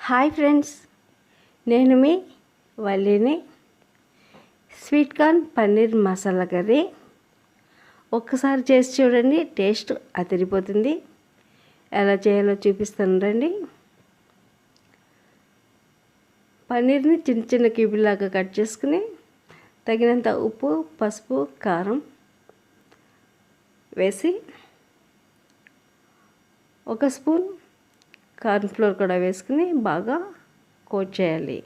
Hi friends, నేను మీ వల్లిని. Sweet corn paneer masala curry ఒక్కసారి చేసి చూడండి, టేస్ట్ అదిరిపోతుంది. ఎలా చేయాలో చూపిస్తాను రండి. పన్నీర్ని చిన్న చిన్న క్యూబుల్లాగా కట్ చేసుకుని తగినంత ఉప్పు, పసుపు, కారం వేసి 1 స్పూన్ కార్న్ఫ్లోర్ కూడా వేసుకుని బాగా కోట్ చేయాలి.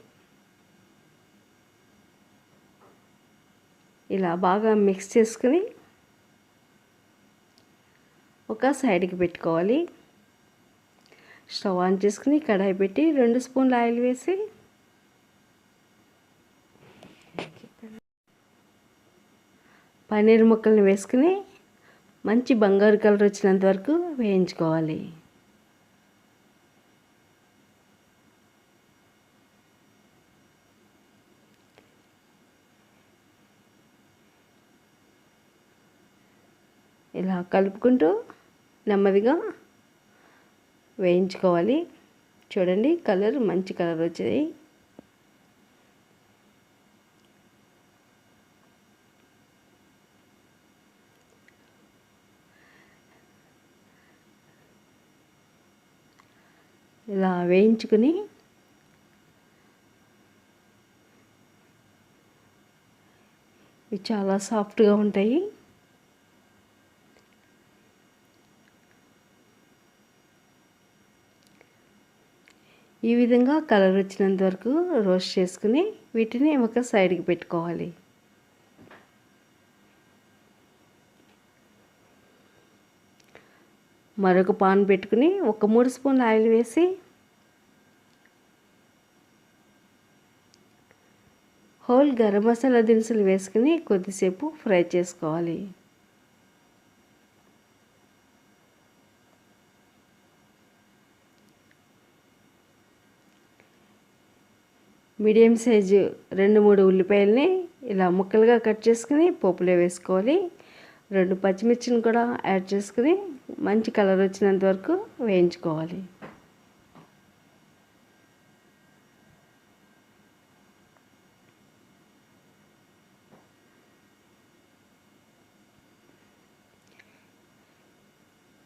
ఇలా బాగా మిక్స్ చేసుకుని ఒక సైడ్కి పెట్టుకోవాలి. స్టవ్ ఆన్ చేసుకుని కడాయి పెట్టి 2 స్పూన్ల ఆయిల్ వేసి పన్నీర్ ముక్కల్ని వేసుకుని మంచి బంగారు కలర్ వచ్చినంత వరకు వేయించుకోవాలి. ఇలా కలుపుకుంటూ నెమ్మదిగా వేయించుకోవాలి. చూడండి, కలర్ మంచి కలర్ వచ్చేది. ఇలా వేయించుకుని ఇవి చాలా సాఫ్ట్గా ఉంటాయి. ఈ విధంగా కలర్ వచ్చినంత వరకు రోస్ట్ చేసుకుని వీటిని ఒక సైడ్కి పెట్టుకోవాలి. మరొక పాన్ పెట్టుకుని ఒక 3 స్పూన్ల ఆయిల్ వేసి హోల్ గరం మసాలా దినుసులు వేసుకుని కొద్దిసేపు ఫ్రై చేసుకోవాలి. మీడియం సైజు 2-3 ఉల్లిపాయలని ఇలా ముక్కలుగా కట్ చేసుకుని పోపులో వేసుకోవాలి. 2 పచ్చిమిర్చిని కూడా యాడ్ చేసుకుని మంచి కలర్ వచ్చినంత వరకు వేయించుకోవాలి.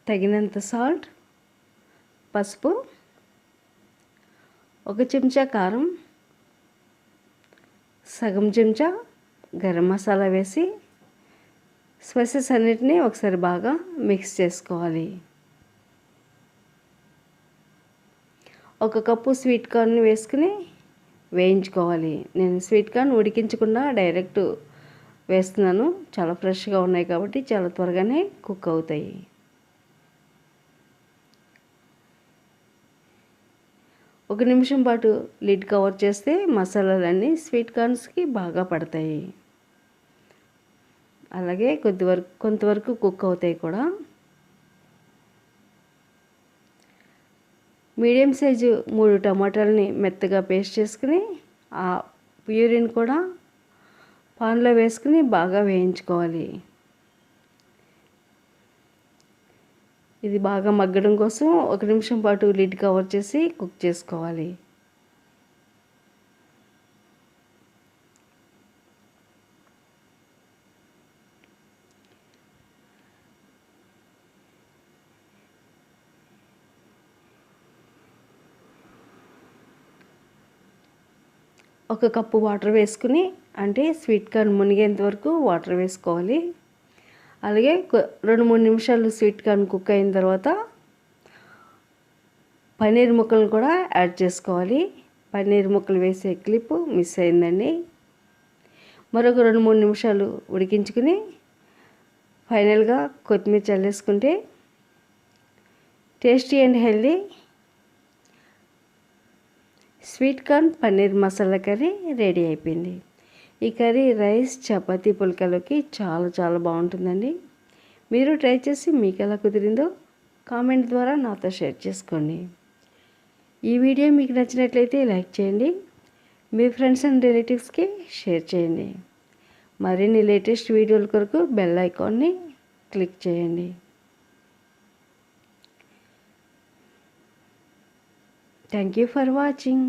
తగినంత సాల్ట్, పసుపు, 1 చెంచా కారం, సగం చెంచా గరం మసాలా వేసి స్పైసెస్ అన్నిటినీ ఒకసారి బాగా మిక్స్ చేసుకోవాలి. 1 కప్పు స్వీట్ కార్న్ వేసుకుని వేయించుకోవాలి. నేను స్వీట్ కార్న్ ఉడికించకుండా డైరెక్ట్ వేస్తున్నాను. చాలా ఫ్రెష్గా ఉన్నాయి కాబట్టి చాలా త్వరగానే కుక్ అవుతాయి. ఒక నిమిషం పాటు లిడ్ కవర్ చేస్తే మసాలాలన్నీ స్వీట్ కార్న్స్కి బాగా పడతాయి. అలాగే కొంతవరకు కుక్ అవుతాయి కూడా. మీడియం సైజు 3 టమాటాలని మెత్తగా పేస్ట్ చేసుకుని ఆ ప్యూరిని కూడా పాన్లో వేసుకుని బాగా వేయించుకోవాలి. ఇది బాగా మగ్గడం కోసం 1 నిమిషం పాటు లిడ్ కవర్ చేసి కుక్ చేసుకోవాలి. ఒక కప్పు వాటర్ వేసుకుని, అంటే స్వీట్ కార్న్ మునిగేంత వరకు వాటర్ వేసుకోవాలి. అలాగే 2-3 నిమిషాలు స్వీట్ కార్న్ కుక్ అయిన తర్వాత పన్నీర్ ముక్కలను కూడా యాడ్ చేసుకోవాలి. పన్నీర్ ముక్కలు వేసే క్లిప్ మిస్ అయిందండి. మరొక 2-3 నిమిషాలు ఉడికించుకుని ఫైనల్గా కొత్తిమీర చల్లేసుకుంటే tasty and healthy sweet corn paneer masala curry ready అయిపోయింది. ఈ కర్రీ రైస్, చపాతీ, పుల్కాలోకి చాలా బాగుంటుందండి. మీరు ట్రై చేసి మీకు ఎలా కుదిరిందో కామెంట్ ద్వారా నాతో షేర్ చేసుకోండి. ఈ వీడియో మీకు నచ్చినట్లయితే లైక్ చేయండి. మీ ఫ్రెండ్స్ అండ్ రిలేటివ్స్కి షేర్ చేయండి. మరిన్ని లేటెస్ట్ వీడియోల కొరకు బెల్ ఐకాన్ని క్లిక్ చేయండి. Thank you for watching.